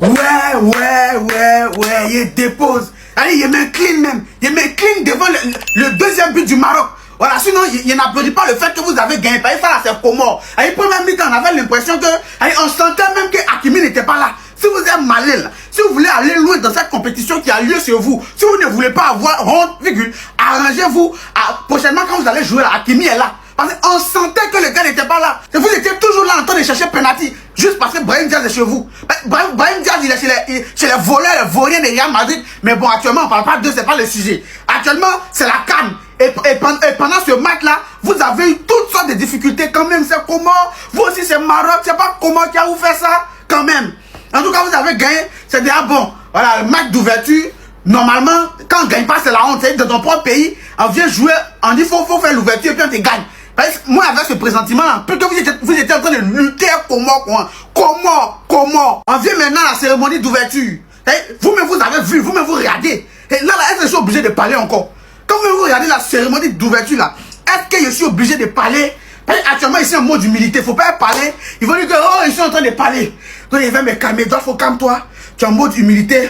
Ouais, il dépose. Allez, il m'incline même. Il m'incline devant le deuxième but du Maroc. Voilà, sinon, il n'applaudit pas le fait que vous avez gagné. Par ça, c'est comment. Allez, première mi-temps, on avait l'impression que, allez, on sentait même que Hakimi n'était pas là. Si vous êtes malin, là, si vous voulez aller loin dans cette compétition qui a lieu sur vous, si vous ne voulez pas avoir honte, arrangez-vous. Prochainement, quand vous allez jouer là, Hakimi est là. Parce qu'on sentait que le gars n'était pas là. Et vous étiez toujours là en train de chercher penalty. Juste parce que Brahim Diaz est chez vous. Brahim Diaz, il est chez les voleurs, les vauriens de Real Madrid. Mais bon, actuellement, on ne parle pas d'eux, c'est pas le sujet. Actuellement, c'est la CAN. Et pendant ce match-là, vous avez eu toutes sortes de difficultés quand même. C'est comment? Vous aussi, c'est Maroc. C'est pas comment qui a vous fait ça quand même. En tout cas, vous avez gagné. C'est déjà bon. Voilà, le match d'ouverture. Normalement, quand on ne gagne pas, c'est la honte. C'est dans ton propre pays. On vient jouer, on dit faut faire l'ouverture et puis on te gagne. Moi, avec ce pressentiment-là, peut-être que vous étiez en train de lutter comment on vient maintenant à la cérémonie d'ouverture. Vous-même, vous avez vu, vous-même, vous regardez. Et là, est-ce que je suis obligé de parler encore? Quand vous regardez la cérémonie d'ouverture, là, est-ce que je suis obligé de parler? Actuellement, ici, un mot d'humilité. Il ne faut pas parler. Ils vont dire que, oh, ils sont en train de parler. Donc, il va me calmer. Donc, il faut calme-toi. Tu as un mot d'humilité.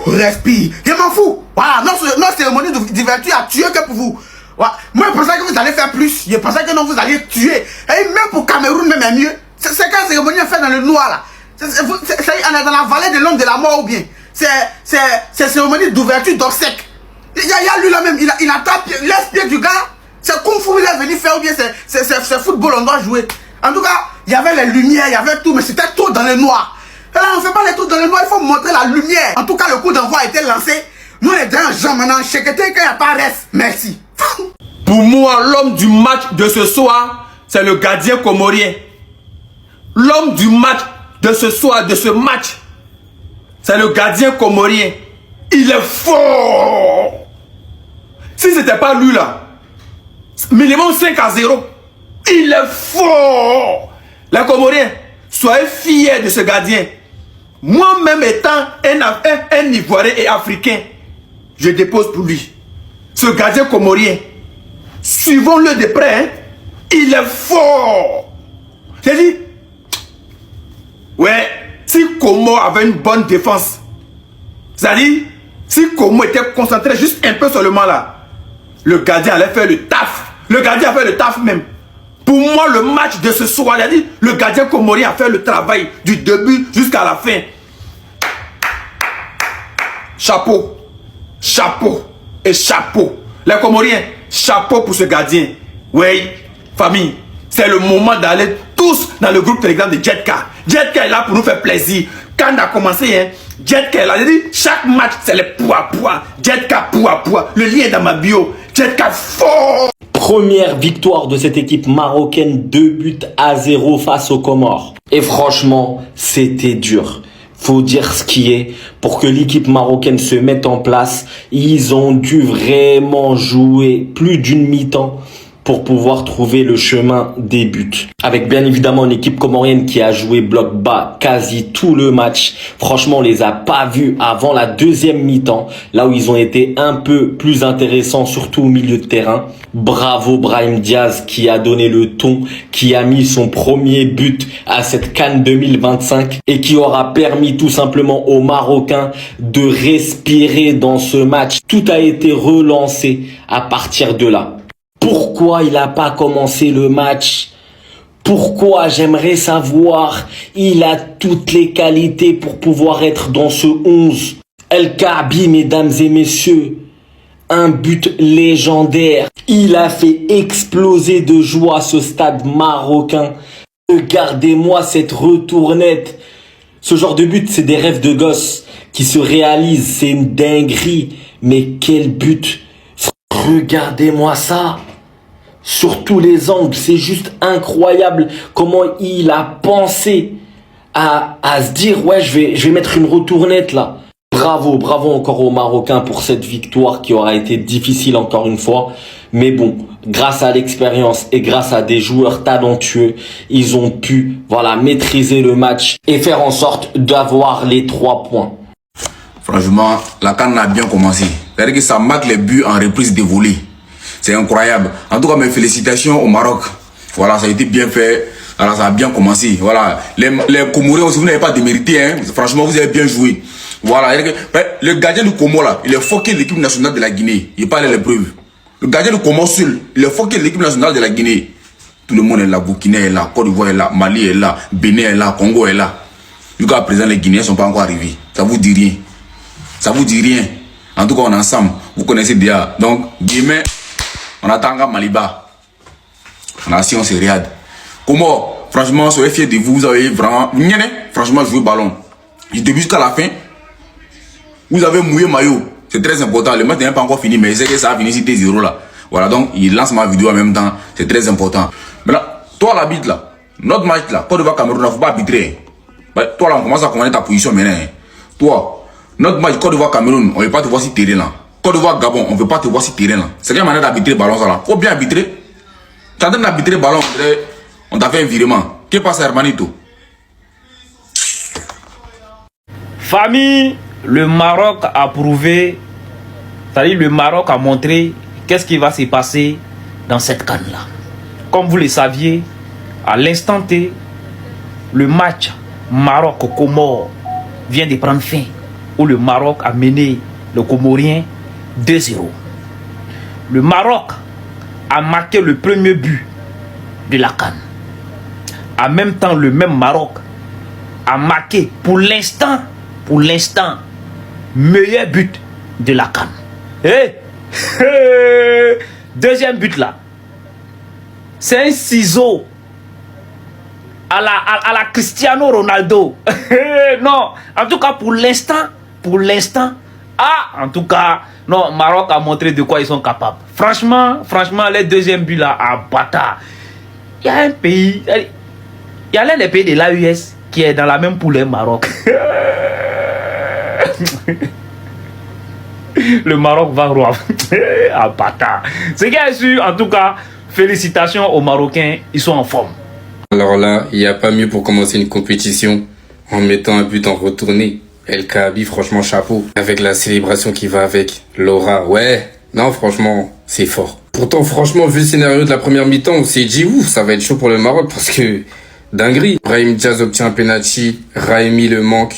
Respire. Je m'en fous. Voilà, notre cérémonie d'ouverture a tué que pour vous. Voilà. Moi, je pensais que vous allez faire plus. Je pensais que non, vous alliez tuer. Et même pour Cameroun, même est mieux. C'est quand la cérémonie est faite dans le noir, là. On est dans la vallée de l'homme de la mort ou bien. C'est cérémonie d'ouverture d'obsèque. Il y a lui là-même, il attrape l'esprit du gars. C'est Kung Fu, il est venu faire ou bien c'est football, on doit jouer. En tout cas, il y avait les lumières, il y avait tout, mais c'était tout dans le noir. Et là, on ne fait pas les trucs dans le noir, il faut montrer la lumière. En tout cas, le coup d'envoi a été lancé. Nous, les gens maintenant, checkez qu'il n'y a pas reste. Merci. Pour moi, l'homme du match de ce soir, c'est le gardien comorien. L'homme du match de ce soir, de ce match, c'est le gardien comorien. Il est fort. Si ce n'était pas lui là, minimum 5-0. Il est fort. Les Comoriens, soyez fiers de ce gardien. Moi-même étant un Ivoirien et Africain, je dépose pour lui. Ce gardien comorien, suivons-le de près. Hein? Il est fort. J'ai dit, ouais, si Como avait une bonne défense, c'est-à-dire, si Como était concentré juste un peu seulement là, le gardien allait faire le taf. Le gardien a fait le taf même. Pour moi, le match de ce soir, c'est-à-dire, le gardien comorien a fait le travail du début jusqu'à la fin. Chapeau, chapeau et chapeau. Les Comoriens, chapeau pour ce gardien. Oui, famille, c'est le moment d'aller tous dans le groupe Telegram de Jetka. Jetka est là pour nous faire plaisir. Quand on a commencé, hein, Jetka est là. J'ai dit, chaque match, c'est le poids. Jetka poids. Le lien est dans ma bio. Jetka fort. Première victoire de cette équipe marocaine, 2-0 face aux Comores. Et franchement, c'était dur. Faut dire ce qui est, pour que l'équipe marocaine se mette en place, ils ont dû vraiment jouer plus d'une mi-temps pour pouvoir trouver le chemin des buts. Avec bien évidemment une équipe comorienne qui a joué bloc bas quasi tout le match. Franchement, on les a pas vus avant la deuxième mi-temps, là où ils ont été un peu plus intéressants, surtout au milieu de terrain. Bravo Brahim Diaz qui a donné le ton, qui a mis son premier but à cette CAN 2025 et qui aura permis tout simplement aux Marocains de respirer dans ce match. Tout a été relancé à partir de là. Pourquoi il n'a pas commencé le match? Pourquoi? J'aimerais savoir. Il a toutes les qualités pour pouvoir être dans ce 11. El Kaabi, mesdames et messieurs. Un but légendaire. Il a fait exploser de joie ce stade marocain. Regardez-moi cette retournette. Ce genre de but, c'est des rêves de gosse qui se réalisent. C'est une dinguerie. Mais quel but! Regardez-moi ça. Sur tous les angles, c'est juste incroyable comment il a pensé à se dire ouais, je vais mettre une retournette là. Bravo encore aux Marocains pour cette victoire qui aura été difficile encore une fois. Mais bon, grâce à l'expérience et grâce à des joueurs talentueux, ils ont pu maîtriser le match et faire en sorte d'avoir les 3 points. Franchement, la CAN a bien commencé. C'est-à-dire que ça marque les buts en reprise de volée. C'est incroyable. En tout cas, mes félicitations au Maroc. Voilà, ça a été bien fait. Alors ça a bien commencé. Voilà. Les Comoriens aussi, vous n'avez pas démérité. Hein. Franchement, vous avez bien joué. Voilà. Le gardien du Comore, là, il est foqué l'équipe nationale de la Guinée. Il n'est pas allé à l'épreuve. Le gardien du Comore seul, il est foqué l'équipe nationale de la Guinée. Tout le monde est là. Burkina est là. Côte d'Ivoire est là. Mali est là. Bénin est là. Congo est là. Jusqu'à présent, les Guinéens ne sont pas encore arrivés. Ça vous dit rien. Ça vous dit rien. En tout cas, on est ensemble. Vous connaissez déjà. Donc, demain, on attend à Maliba. On a si on se regarde. Comment? Franchement, soyez fiers de vous. Vous avez vraiment, franchement, joué ballon. Du début jusqu'à la fin, vous avez mouillé maillot. C'est très important. Le match n'est pas encore fini, mais je sais que ça a fini sur T0 là. Voilà, donc il lance ma vidéo en même temps. C'est très important. Maintenant, toi l'arbitre là, notre match là, Côte d'Ivoire Cameroun, il ne faut pas arbitrer. Toi là, on commence à connaître ta position maintenant. Toi, notre match Côte d'Ivoire Cameroun, on ne veut pas te voir sur terrain là. Côte d'Ivoire Gabon, on ne veut pas te voir sur terrain là. C'est quelle manière d'arbitrer le ballon ça là? Faut bien arbitrer. Tu es en train d'arbitrer le ballon, on t'a fait un virement. Qu'est-ce qui passe, hermanito? Famille, le Maroc a prouvé, c'est-à-dire le Maroc a montré qu'est-ce qui va se passer dans cette canne-là. Comme vous le saviez, à l'instant T, le match Maroc-Comore vient de prendre fin, où le Maroc a mené le Comorien 2-0. Le Maroc a marqué le premier but de la canne. En même temps, le même Maroc a marqué pour l'instant, meilleur but de la canne. Deuxième but là, c'est un ciseau à la Cristiano Ronaldo. Non, en tout cas pour l'instant, en tout cas, non, Maroc a montré de quoi ils sont capables. Franchement, les deuxièmes buts là, à bâtard. Il y a un pays, il y a l'un des pays de l'AES qui est dans la même poule, Maroc. Le Maroc va roi. À bâtard. Ce qui est sûr, en tout cas, félicitations aux Marocains, ils sont en forme. Alors là, il n'y a pas mieux pour commencer une compétition en mettant un but en retournée. El Kaabi, franchement, chapeau. Avec la célébration qui va avec. Laura, ouais. Non, franchement, c'est fort. Pourtant, franchement, vu le scénario de la première mi-temps, on s'est dit, ouf, ça va être chaud pour le Maroc parce que, dinguerie. Brahim Diaz obtient un penalty, Raimi le manque,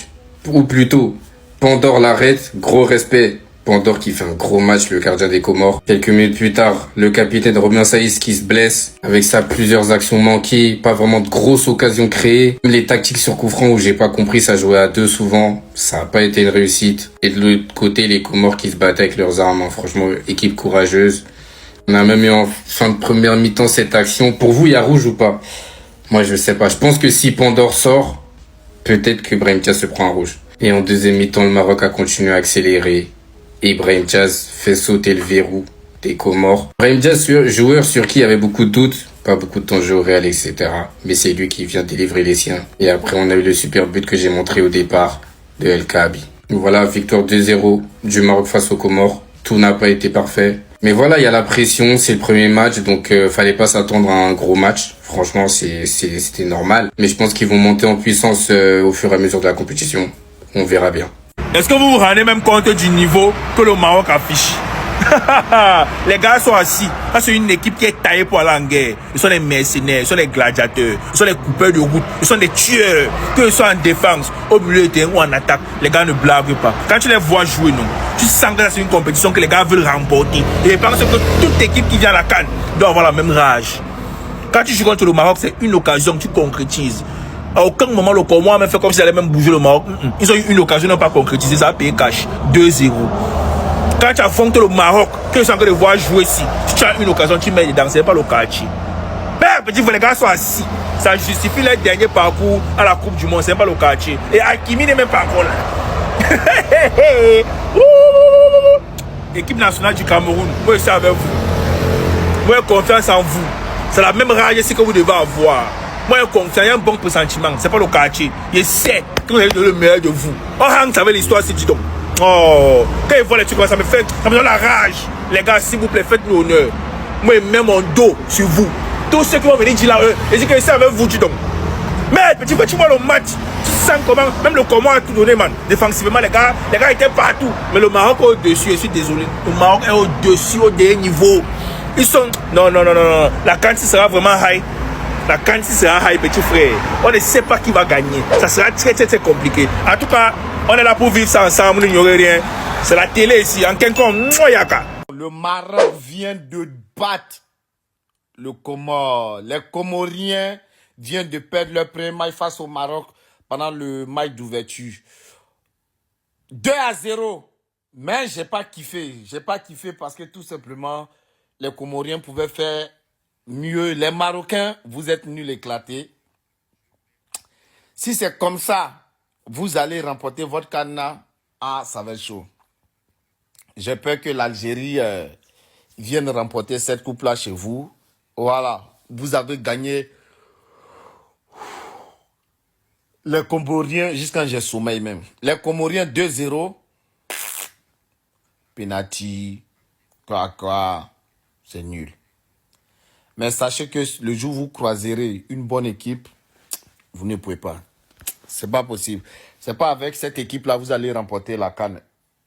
ou plutôt, Pandore l'arrête, gros respect. Pandore qui fait un gros match, le gardien des Comores. Quelques minutes plus tard, le capitaine Romain Saïs qui se blesse. Avec ça, plusieurs actions manquées, pas vraiment de grosses occasions créées. Les tactiques sur coup franc où j'ai pas compris, ça jouait à deux souvent. Ça a pas été une réussite. Et de l'autre côté, les Comores qui se battent avec leurs armes. Hein. Franchement, équipe courageuse. On a même eu en fin de première mi-temps cette action. Pour vous, il y a rouge ou pas? Moi, je sais pas. Je pense que si Pandore sort, peut-être que Brahim Diaz se prend un rouge. Et en deuxième mi-temps, le Maroc a continué à accélérer. Et Brahim Diaz fait sauter le verrou des Comores. Brahim Diaz, joueur sur qui il y avait beaucoup de doutes, pas beaucoup de temps de jeu au Real, etc. Mais c'est lui qui vient délivrer les siens. Et après, on a eu le super but que j'ai montré au départ de El Kaabi. Voilà, victoire 2-0 du Maroc face aux Comores. Tout n'a pas été parfait. Mais voilà, il y a la pression, c'est le premier match, donc fallait pas s'attendre à un gros match. Franchement, c'était normal. Mais je pense qu'ils vont monter en puissance au fur et à mesure de la compétition. On verra bien. Est-ce que vous vous rendez même compte du niveau que le Maroc affiche? Les gars sont assis. Ça, c'est une équipe qui est taillée pour aller en guerre. Ils sont des mercenaires, ils sont des gladiateurs, ils sont des coupeurs de route, ils sont des tueurs. Que ce soit en défense, au milieu de terrain ou en attaque, les gars ne blaguent pas. Quand tu les vois jouer, non, tu sens que c'est une compétition que les gars veulent remporter. Et je pense que toute équipe qui vient à la CAN doit avoir la même rage. Quand tu joues contre le Maroc, c'est une occasion que tu concrétises. À aucun moment, le Comore a même fait comme s'ils allaient même bouger le Maroc. Ils ont eu une occasion, ils n'ont pas concrétisé, ça a payé cash. 2-0. Quand tu affrontes le Maroc, que tu sens que les voir jouer ici, si tu as une occasion, tu mets dedans, c'est pas le quartier. Mais petit, les gars sont assis. Ça justifie leur dernier parcours à la Coupe du Monde, c'est pas le quartier. Et Hakimi n'est même pas encore là. Équipe nationale du Cameroun, moi je suis avec vous. Moi j'ai confiance en vous. C'est la même rage ici que vous devez avoir. Moi, il y a un bon pressentiment. C'est pas le quartier. Je sais que vous avez donné le meilleur de vous. Oh, vous savez l'histoire, c'est dit donc. Oh, quand ils voient les trucs, ça me donne la rage. Les gars, s'il vous plaît, faites-nous honneur. Moi, je mets mon dos sur vous. Tous ceux qui vont venir dire là, ils disent que c'est avec vous, dis donc. Mais, petit, tu vois le match. Tu sens comment, même le comment a tout donné, man. Défensivement, les gars étaient partout. Mais le Maroc est au-dessus, je suis désolé. Le Maroc est au-dessus, au dernier niveau. Ils sont. Non. La quantité sera vraiment high. La CAN sera hype, petit frère. On ne sait pas qui va gagner. Ça sera très, très, très compliqué. En tout cas, on est là pour vivre ça ensemble, il n'y aurait rien. C'est la télé ici, en Kenkon, Yaka. Le Maroc vient de battre le Comore. Les Comoriens viennent de perdre leur premier match face au Maroc pendant le match d'ouverture. 2-0. Mais j'ai pas kiffé. J'ai pas kiffé parce que tout simplement, les Comoriens pouvaient faire mieux. Les Marocains, vous êtes nuls éclatés. Si c'est comme ça, vous allez remporter votre cadenas. Ah, ça va être chaud. J'ai peur que l'Algérie vienne remporter cette coupe-là chez vous. Voilà. Vous avez gagné les Comoriens, jusqu'à j'ai sommeil même. Les Comoriens 2-0. Penalty, quoi, c'est nul. Mais sachez que le jour où vous croiserez une bonne équipe, vous ne pouvez pas. C'est pas possible. C'est pas avec cette équipe-là vous allez remporter la CAN.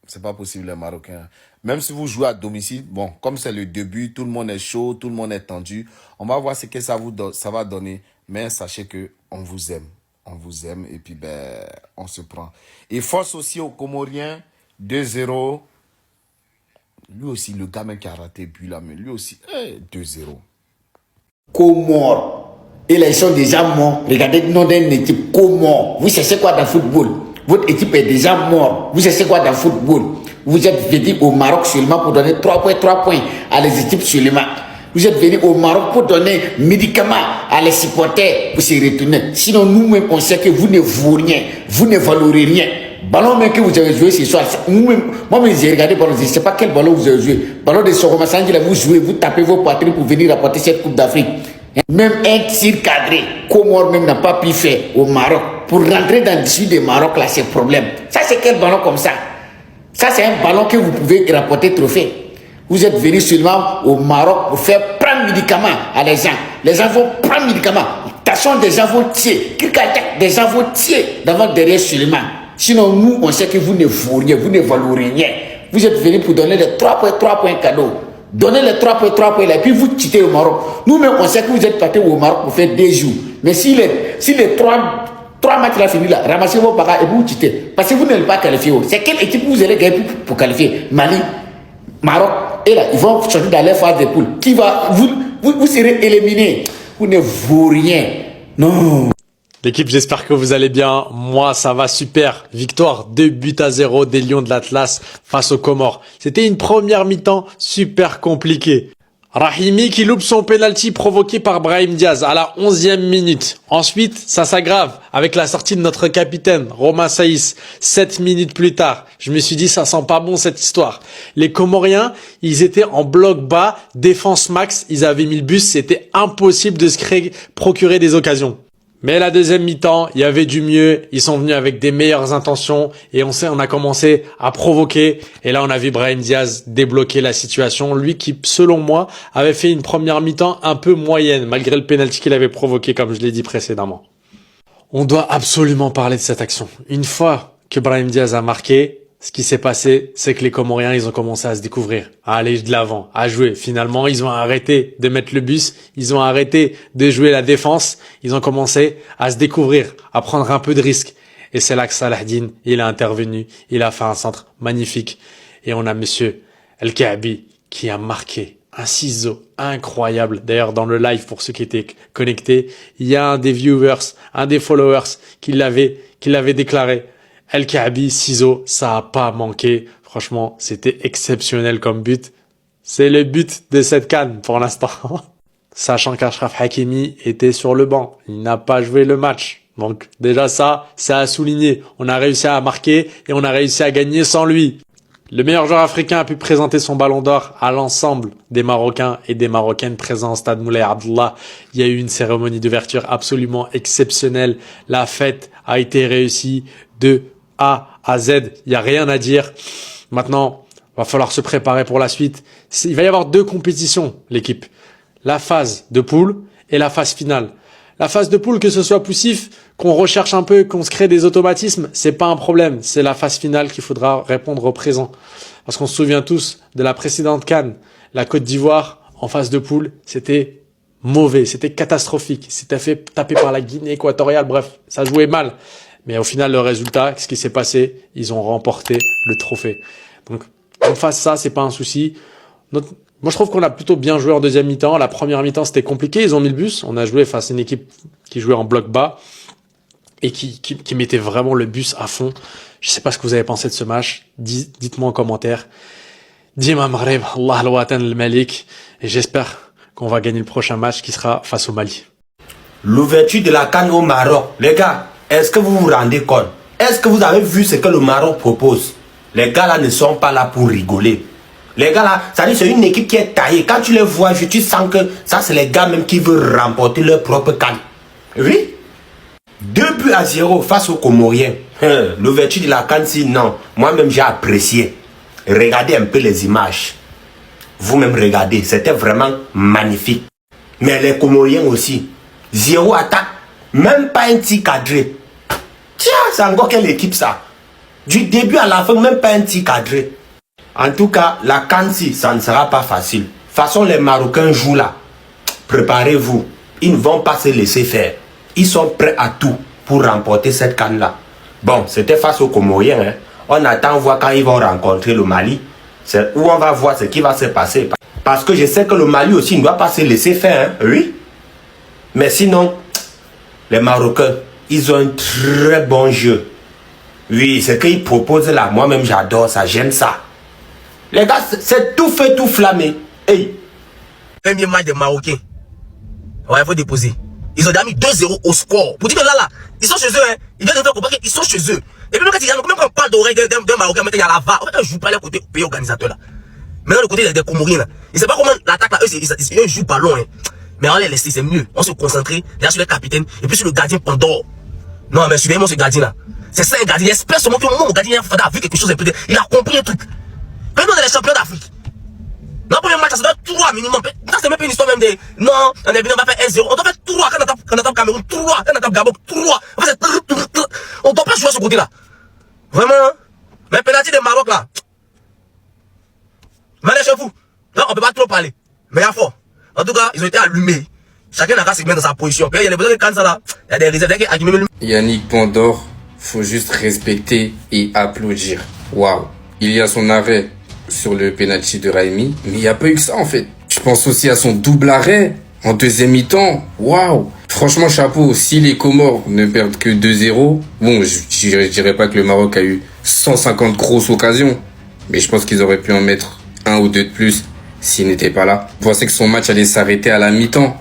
C'est pas possible, les Marocains. Même si vous jouez à domicile, bon, comme c'est le début, tout le monde est chaud, tout le monde est tendu. On va voir ce que ça va donner. Mais sachez que on vous aime. On vous aime et puis on se prend. Et force aussi aux Comoriens, 2-0. Lui aussi, le gamin qui a raté le but là, mais lui aussi, 2-0. Comores. Et là, ils sont déjà morts. Regardez le nom d'une équipe. Comores. Vous cherchez quoi dans le football? Votre équipe est déjà morte. Vous cherchez quoi dans le football? Vous êtes venu au Maroc seulement pour donner 3 points à les équipes seulement. Vous êtes venu au Maroc pour donner médicaments à les supporters pour se retourner. Sinon, nous-mêmes, on sait que vous ne vaut rien. Vous ne valorez rien. Ballon même que vous avez joué ce soir, moi-même j'ai regardé le ballon, je ne sais pas quel ballon vous avez joué. Ballon de Soroma Sanji, là, vous jouez, vous tapez vos poitrines pour venir rapporter cette Coupe d'Afrique. Même un tir cadré, Comore même n'a pas pu faire au Maroc. Pour rentrer dans le sud du Maroc, là, c'est problème. Ça, c'est quel ballon comme ça? Ça, c'est un ballon que vous pouvez rapporter trophée. Vous êtes venu seulement au Maroc pour faire prendre médicaments à les gens. Les gens vont prendre médicaments. Attention, des gens vont tuer. Des gens vont tuer devant derrière seulement. Sinon, nous, on sait que vous ne vaut rien, vous ne valorez rien. Vous êtes venus pour donner les 3 points cadeaux. Donnez les 3 points là, et puis vous quittez au Maroc. Nous-mêmes, on sait que vous êtes partis au Maroc pour faire 2 jours. Mais si les 3 matchs là finis là, ramassez vos bagages et vous quittez. Parce que vous n'allez pas qualifier. C'est quelle équipe vous allez gagner pour qualifier? Mali, Maroc, et là, ils vont sortir dans les phases de poule. Qui va, vous serez éliminés. Vous ne vaut rien. Non. L'équipe, j'espère que vous allez bien. Moi, ça va super. Victoire 2-0 des Lions de l'Atlas face aux Comores. C'était une première mi-temps super compliquée. Rahimi qui loupe son penalty provoqué par Brahim Diaz à la 11e minute. Ensuite, ça s'aggrave avec la sortie de notre capitaine, Romain Saïs. 7 minutes plus tard, je me suis dit, ça sent pas bon cette histoire. Les Comoriens, ils étaient en bloc bas, défense max, ils avaient mis le bus, c'était impossible de se procurer des occasions. Mais la deuxième mi-temps, il y avait du mieux. Ils sont venus avec des meilleures intentions et on a commencé à provoquer. Et là, on a vu Brahim Diaz débloquer la situation. Lui qui, selon moi, avait fait une première mi-temps un peu moyenne malgré le penalty qu'il avait provoqué, comme je l'ai dit précédemment. On doit absolument parler de cette action. Une fois que Brahim Diaz a marqué, ce qui s'est passé, c'est que les Comoriens, ils ont commencé à se découvrir, à aller de l'avant, à jouer. Finalement, ils ont arrêté de mettre le bus, ils ont arrêté de jouer la défense, ils ont commencé à se découvrir, à prendre un peu de risque. Et c'est là que Salahdine, il a intervenu, il a fait un centre magnifique. Et on a monsieur El Kaabi qui a marqué un ciseau incroyable. D'ailleurs, dans le live, pour ceux qui étaient connectés, il y a un des viewers, un des followers qui l'avait déclaré. El Kaabi, ciseau, ça a pas manqué. Franchement, c'était exceptionnel comme but. C'est le but de cette CAN pour l'instant. Sachant qu'Achraf Hakimi était sur le banc. Il n'a pas joué le match. Donc déjà ça, c'est à souligner. On a réussi à marquer et on a réussi à gagner sans lui. Le meilleur joueur africain a pu présenter son ballon d'or à l'ensemble des Marocains et des Marocaines présents au stade Moulay Abdallah. Il y a eu une cérémonie d'ouverture absolument exceptionnelle. La fête a été réussie de A à Z, il n'y a rien à dire. Maintenant, va falloir se préparer pour la suite. Il va y avoir 2 compétitions, l'équipe. La phase de poule et la phase finale. La phase de poule, que ce soit poussif, qu'on recherche un peu, qu'on se crée des automatismes, c'est pas un problème. C'est la phase finale qu'il faudra répondre au présent. Parce qu'on se souvient tous de la précédente CAN. La Côte d'Ivoire, en phase de poule, c'était mauvais, c'était catastrophique. C'était fait taper par la Guinée équatoriale, bref, ça jouait mal. Mais au final, le résultat, ce qui s'est passé, ils ont remporté le trophée. Donc, en face, ça, c'est pas un souci. Moi, je trouve qu'on a plutôt bien joué en deuxième mi-temps. La première mi-temps, c'était compliqué. Ils ont mis le bus. On a joué face à une équipe qui jouait en bloc bas et qui mettait vraiment le bus à fond. Je sais pas ce que vous avez pensé de ce match. Dites-moi en commentaire. Dima Maghreb, Allah al-Watan al-Malik. Et j'espère qu'on va gagner le prochain match qui sera face au Mali. L'ouverture de la CAN au Maroc. Les gars, est-ce que vous vous rendez compte? Est-ce que vous avez vu ce que le Maroc propose? Les gars là ne sont pas là pour rigoler. Les gars là, ça dit c'est une équipe qui est taillée. Quand tu les vois, tu sens que ça c'est les gars même qui veulent remporter leur propre CAN. Oui. 2-0 face aux Comoriens. L'ouverture de la CAN, si non, moi-même j'ai apprécié. Regardez un peu les images. Vous-même regardez, c'était vraiment magnifique. Mais les Comoriens aussi. 0 attaque, même pas un tir cadré. Tiens, c'est encore quelle équipe ça? Du début à la fin, même pas un tir cadré. En tout cas, la CAN, ça ne sera pas facile. De toute façon, les Marocains jouent là. Préparez-vous. Ils ne vont pas se laisser faire. Ils sont prêts à tout pour remporter cette CAN là. Bon, c'était face aux Comoriens. Hein. On attend voir quand ils vont rencontrer le Mali. C'est où on va voir ce qui va se passer. Parce que je sais que le Mali aussi ne doit pas se laisser faire. Hein. Oui. Mais sinon, les Marocains, ils ont un très bon jeu. Oui, ce qu'ils proposent là, moi-même j'adore ça, j'aime ça. Les gars, c'est tout fait, tout flammé. Hey. Premier match des Marocains. Ouais, il faut déposer. Ils ont déjà mis 2-0 au score. Pour dire que là, ils sont chez eux. Hein. Ils viennent de faire comprendre qu'ils sont chez eux. Et puis même quand on parle d'oreille d'un Marocain, maintenant il y a la VAR. En fait, je ne joue pas les côtés pays organisateurs là. Maintenant le côté des Comoriens là. Ils ne savent pas comment l'attaque là, eux jouent ballon. Hein. Mais on les laisse, c'est mieux. On se concentre déjà sur le capitaine et puis sur le gardien Pandore. Non, mais surveillez-moi ce gardien là. C'est ça un gardien. J'espère seulement que mon gardien a vu quelque chose un peu. Il a compris un truc. Quand on est les champions d'Afrique. Dans le premier match, ça doit être 3 minimum. Ça, c'est même pas une histoire même de. Non, on est venu, on va faire 1-0. On doit faire 3 quand on tape Cameroun. 3 quand on tape Gabon. 3. En fait, on doit pas jouer à ce côté là. Vraiment. Mais penalty des Maroc là. Malais chez vous. Là, on peut pas trop parler. Mais il y a fort. En tout cas, ils ont été allumés. Chacun n'a qu'à se mettre dans sa position. Il y a des besoins de ça là. Il y a des réserves. Yannick Pandore, faut juste respecter et applaudir. Waouh. Il y a son arrêt sur le penalty de Raimi, mais il n'y a pas eu que ça en fait. Je pense aussi à son double arrêt en deuxième mi-temps. Waouh. Franchement, chapeau. Si les Comores ne perdent que 2-0, bon, je dirais pas que le Maroc a eu 150 grosses occasions, mais je pense qu'ils auraient pu en mettre 1 ou 2 de plus s'il n'était pas là. Je pensais que son match allait s'arrêter à la mi-temps.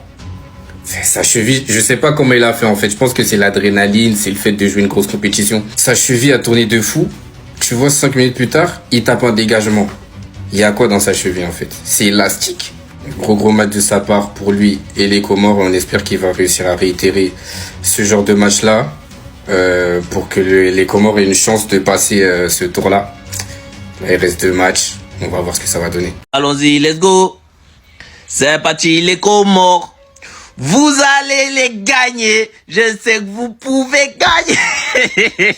Sa cheville, je sais pas comment il a fait en fait. Je pense que c'est l'adrénaline, c'est le fait de jouer une grosse compétition. Sa cheville a tourné de fou. Tu vois, 5 minutes plus tard, il tape un dégagement. Il y a quoi dans sa cheville en fait? C'est élastique. Gros match de sa part pour lui et les Comores. On espère qu'il va réussir à réitérer ce genre de match-là pour que les Comores aient une chance de passer ce tour-là. Là, il reste 2 matchs. On va voir ce que ça va donner. Allons-y, let's go. C'est parti, les Comores. Vous allez les gagner. Je sais que vous pouvez gagner.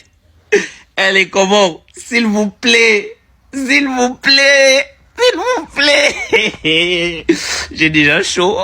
Eh les Comores, s'il vous plaît. S'il vous plaît. S'il vous plaît. J'ai déjà chaud.